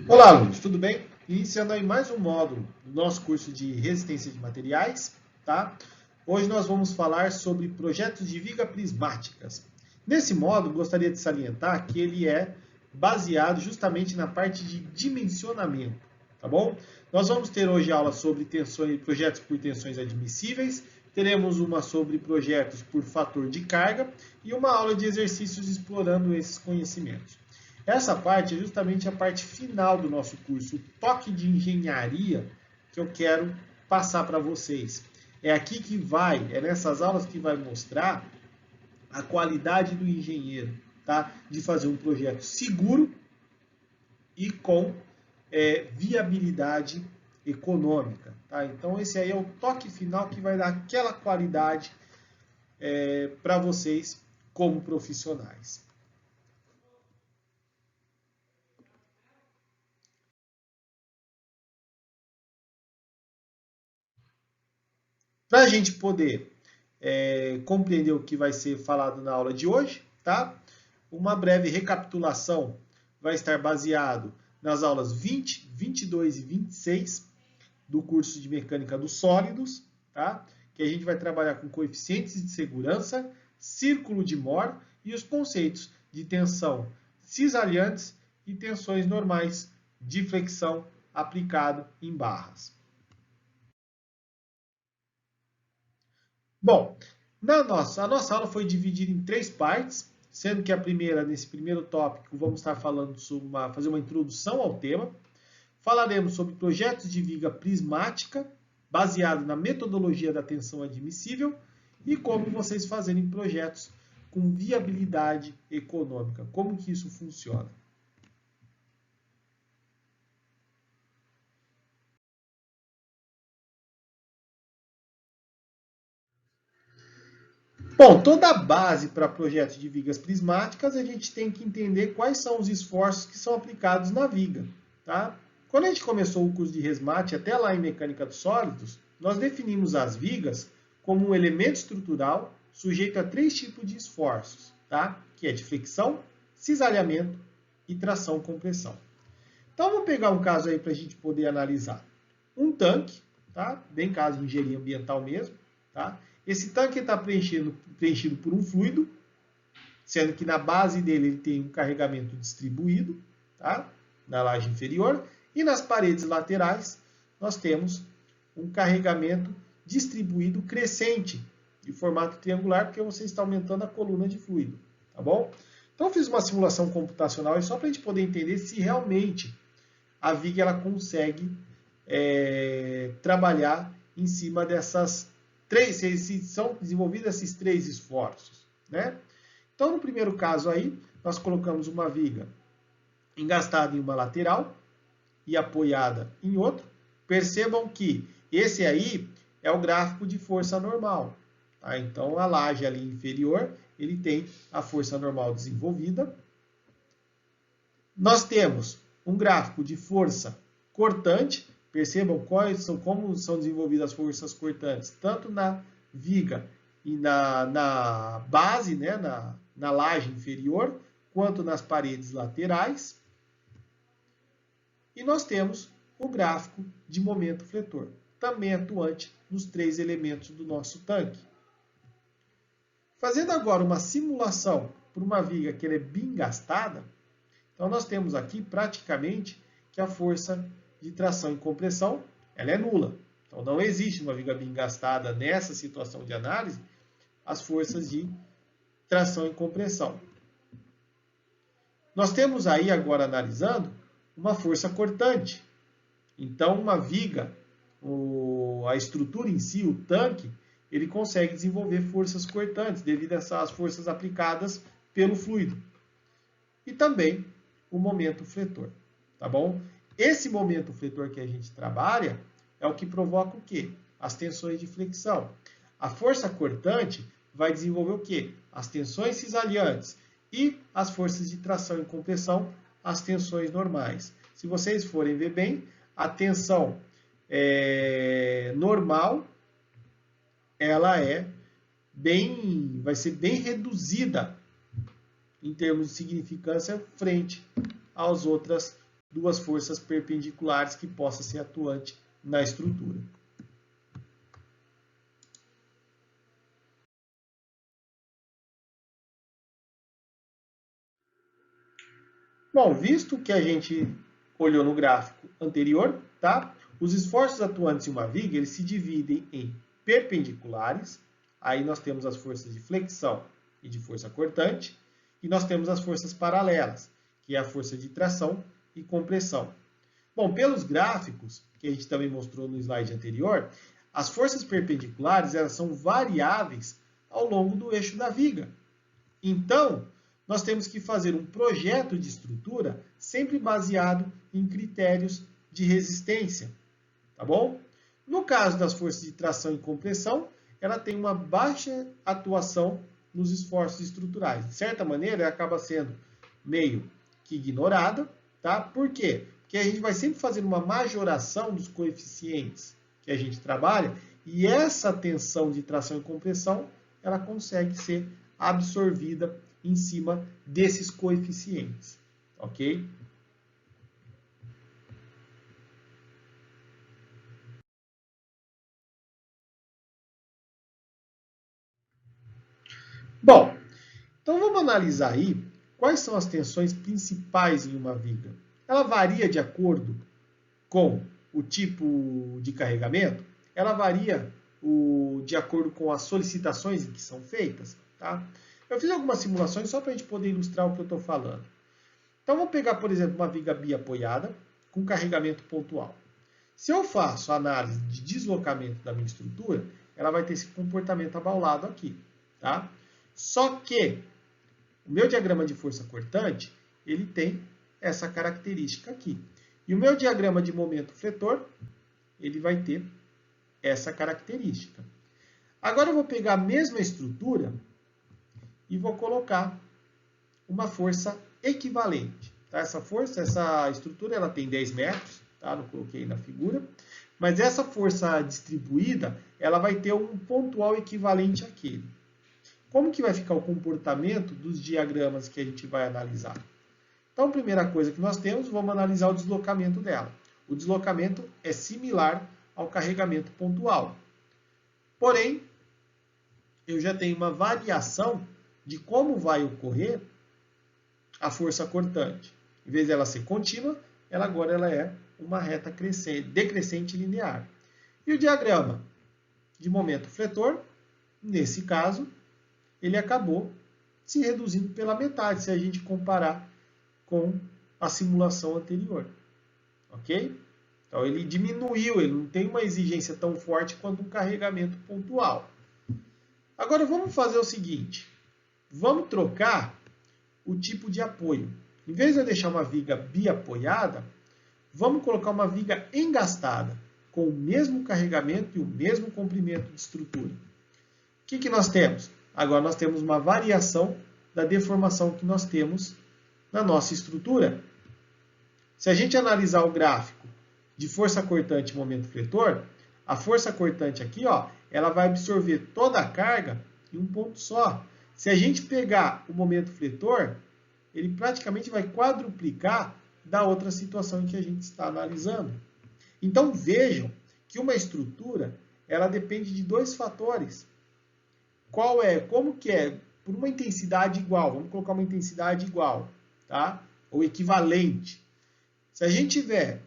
Olá, alunos, tudo bem? Iniciando aí mais um módulo do nosso curso de resistência de materiais, tá? Hoje nós vamos falar sobre projetos de viga prismáticas. Nesse módulo, gostaria de salientar que ele é baseado justamente na parte de dimensionamento, tá bom? Nós vamos ter hoje aula sobre projetos por tensões admissíveis, teremos uma sobre projetos por fator de carga e uma aula de exercícios explorando esses conhecimentos. Essa parte é justamente a parte final do nosso curso, o toque de engenharia que eu quero passar para vocês. É aqui que é nessas aulas que vai mostrar a qualidade do engenheiro, tá? De fazer um projeto seguro e com viabilidade econômica, tá? Então esse aí é o toque final que vai dar aquela qualidade para vocês como profissionais. Para a gente poder compreender o que vai ser falado na aula de hoje, tá? Uma breve recapitulação vai estar baseado nas aulas 20, 22 e 26 do curso de Mecânica dos Sólidos, tá? Que a gente vai trabalhar com coeficientes de segurança, círculo de Mohr e os conceitos de tensão cisalhantes e tensões normais de flexão aplicado em barras. Bom, a nossa aula foi dividida em 3 partes, sendo que a primeira, nesse primeiro tópico, vamos estar falando sobre fazer uma introdução ao tema. Falaremos sobre projetos de viga prismática, baseado na metodologia da tensão admissível, e como vocês fazerem projetos com viabilidade econômica, como que isso funciona. Bom, toda a base para projetos de vigas prismáticas, a gente tem que entender quais são os esforços que são aplicados na viga. Tá? Quando a gente começou o curso de resmate, até lá em Mecânica dos Sólidos, nós definimos as vigas como um elemento estrutural sujeito a 3 tipos de esforços, tá? Que é de flexão, cisalhamento e tração-compressão. Então, vamos pegar um caso aí para a gente poder analisar. Um tanque, tá? Bem caso de engenharia ambiental mesmo, tá? Esse tanque está preenchido por um fluido, sendo que na base dele ele tem um carregamento distribuído, tá? Na laje inferior, e nas paredes laterais nós temos um carregamento distribuído crescente, de formato triangular, porque você está aumentando a coluna de fluido, tá bom? Então eu fiz uma simulação computacional só para a gente poder entender se realmente a viga ela consegue trabalhar em cima dessas se são desenvolvidos esses 3 esforços, né? Então, no primeiro caso aí, nós colocamos uma viga engastada em uma lateral e apoiada em outra. Percebam que esse aí é o gráfico de força normal. Tá? Então, a laje ali inferior, ele tem a força normal desenvolvida. Nós temos um gráfico de força cortante. Percebam como são desenvolvidas as forças cortantes, tanto na viga e na base, né, na laje inferior, quanto nas paredes laterais. E nós temos o gráfico de momento fletor, também atuante nos 3 elementos do nosso tanque. Fazendo agora uma simulação por uma viga que ela é bem gastada, então nós temos aqui praticamente que a força de tração e compressão ela é nula. Então não existe uma viga bem gastada nessa situação de análise as forças de tração e compressão. Nós temos aí agora analisando uma força cortante. Então uma viga, a estrutura em si, o tanque, ele consegue desenvolver forças cortantes devido a essas forças aplicadas pelo fluido. E também o momento fletor, tá bom? Esse momento fletor que a gente trabalha é o que provoca o quê? As tensões de flexão. A força cortante vai desenvolver o quê? As tensões cisalhantes e as forças de tração e compressão, as tensões normais. Se vocês forem ver bem, a tensão normal, ela vai ser bem reduzida em termos de significância frente às outras duas forças perpendiculares que possa ser atuante na estrutura. Bom, visto que a gente olhou no gráfico anterior, tá? Os esforços atuantes em uma viga, eles se dividem em perpendiculares, aí nós temos as forças de flexão e de força cortante, e nós temos as forças paralelas, que é a força de tração e compressão. Bom, pelos gráficos, que a gente também mostrou no slide anterior, as forças perpendiculares, elas são variáveis ao longo do eixo da viga. Então, nós temos que fazer um projeto de estrutura sempre baseado em critérios de resistência, tá bom? No caso das forças de tração e compressão, ela tem uma baixa atuação nos esforços estruturais. De certa maneira, ela acaba sendo meio que ignorada, tá? Por quê? Porque a gente vai sempre fazer uma majoração dos coeficientes que a gente trabalha e essa tensão de tração e compressão, ela consegue ser absorvida em cima desses coeficientes, ok? Bom, então vamos analisar aí quais são as tensões principais em uma viga. Ela varia de acordo com o tipo de carregamento, ela varia de acordo com as solicitações que são feitas, tá? Eu fiz algumas simulações só para a gente poder ilustrar o que eu estou falando. Então, vamos pegar, por exemplo, uma viga biapoiada com carregamento pontual. Se eu faço a análise de deslocamento da minha estrutura, ela vai ter esse comportamento abaulado aqui, tá? Só que o meu diagrama de força cortante, ele tem essa característica aqui. E o meu diagrama de momento fletor, ele vai ter essa característica. Agora eu vou pegar a mesma estrutura e vou colocar uma força equivalente. Tá? Essa estrutura, ela tem 10 metros, tá? Não coloquei na figura, mas essa força distribuída, ela vai ter um pontual equivalente àquele. Como que vai ficar o comportamento dos diagramas que a gente vai analisar? Então, a primeira coisa que nós temos, vamos analisar o deslocamento dela. O deslocamento é similar ao carregamento pontual. Porém, eu já tenho uma variação de como vai ocorrer a força cortante. Em vez de ela ser contínua, agora ela é uma reta decrescente linear. E o diagrama de momento fletor, nesse caso, ele acabou se reduzindo pela metade, se a gente comparar com a simulação anterior. Ok? Então, ele diminuiu, ele não tem uma exigência tão forte quanto um carregamento pontual. Agora, vamos fazer o seguinte. Vamos trocar o tipo de apoio. Em vez de eu deixar uma viga biapoiada, vamos colocar uma viga engastada, com o mesmo carregamento e o mesmo comprimento de estrutura. O que nós temos? Agora nós temos uma variação da deformação que nós temos na nossa estrutura. Se a gente analisar o gráfico de força cortante e momento fletor, a força cortante aqui, ó, ela vai absorver toda a carga em um ponto só. Se a gente pegar o momento fletor, ele praticamente vai quadruplicar da outra situação em que a gente está analisando. Então vejam que uma estrutura, ela depende de dois fatores. Como que é? Por uma intensidade igual, vamos colocar uma intensidade igual, tá? Ou equivalente. Se a gente tiver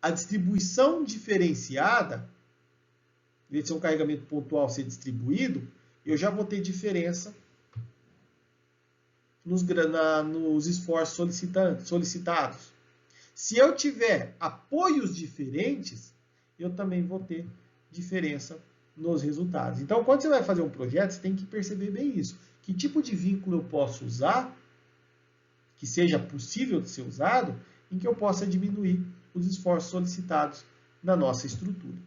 a distribuição diferenciada, em vez de ser um carregamento pontual ser distribuído, eu já vou ter diferença nos esforços solicitados. Se eu tiver apoios diferentes, eu também vou ter diferença nos resultados. Então, quando você vai fazer um projeto, você tem que perceber bem isso. Que tipo de vínculo eu posso usar, que seja possível de ser usado, em que eu possa diminuir os esforços solicitados na nossa estrutura.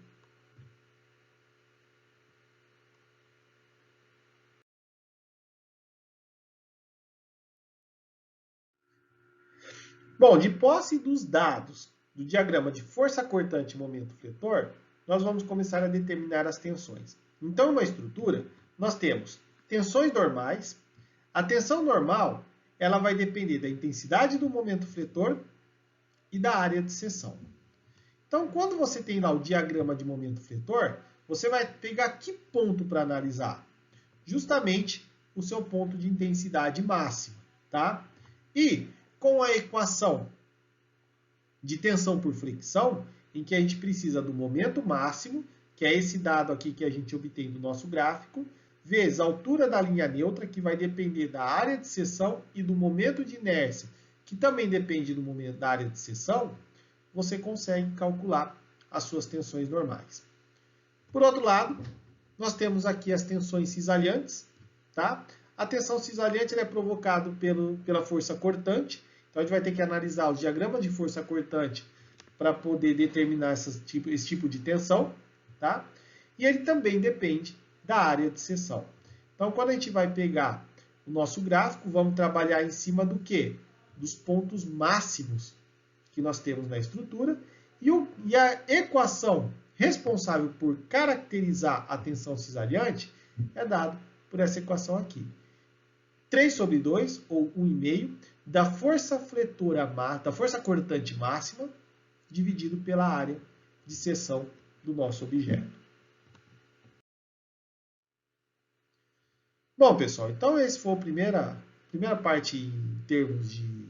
Bom, de posse dos dados do diagrama de força cortante e momento fletor, nós vamos começar a determinar as tensões. Então, em uma estrutura, nós temos tensões normais. A tensão normal, ela vai depender da intensidade do momento fletor e da área de seção. Então, quando você tem lá o diagrama de momento fletor, você vai pegar que ponto para analisar? Justamente o seu ponto de intensidade máxima, tá? E com a equação de tensão por fricção, em que a gente precisa do momento máximo, que é esse dado aqui que a gente obtém do nosso gráfico, vezes a altura da linha neutra, que vai depender da área de seção e do momento de inércia, que também depende do momento da área de seção, você consegue calcular as suas tensões normais. Por outro lado, nós temos aqui as tensões cisalhantes, tá? A tensão cisalhante é provocada pela força cortante, então a gente vai ter que analisar os diagramas de força cortante para poder determinar esse tipo de tensão, tá? E ele também depende da área de seção. Então, quando a gente vai pegar o nosso gráfico, vamos trabalhar em cima do quê? Dos pontos máximos que nós temos na estrutura e a equação responsável por caracterizar a tensão cisalhante é dada por essa equação aqui. 3 sobre 2, ou 1,5, da força fletora, da força cortante máxima, dividido pela área de seção do nosso objeto. Bom, pessoal, então esse foi a primeira parte em termos de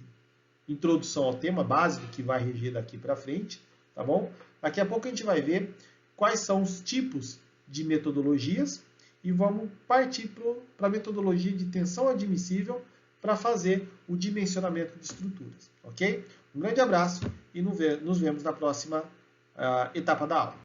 introdução ao tema básico que vai reger daqui para frente, tá bom? Daqui a pouco a gente vai ver quais são os tipos de metodologias e vamos partir para a metodologia de tensão admissível para fazer o dimensionamento de estruturas, ok? Um grande abraço e nos vemos na próxima etapa da aula.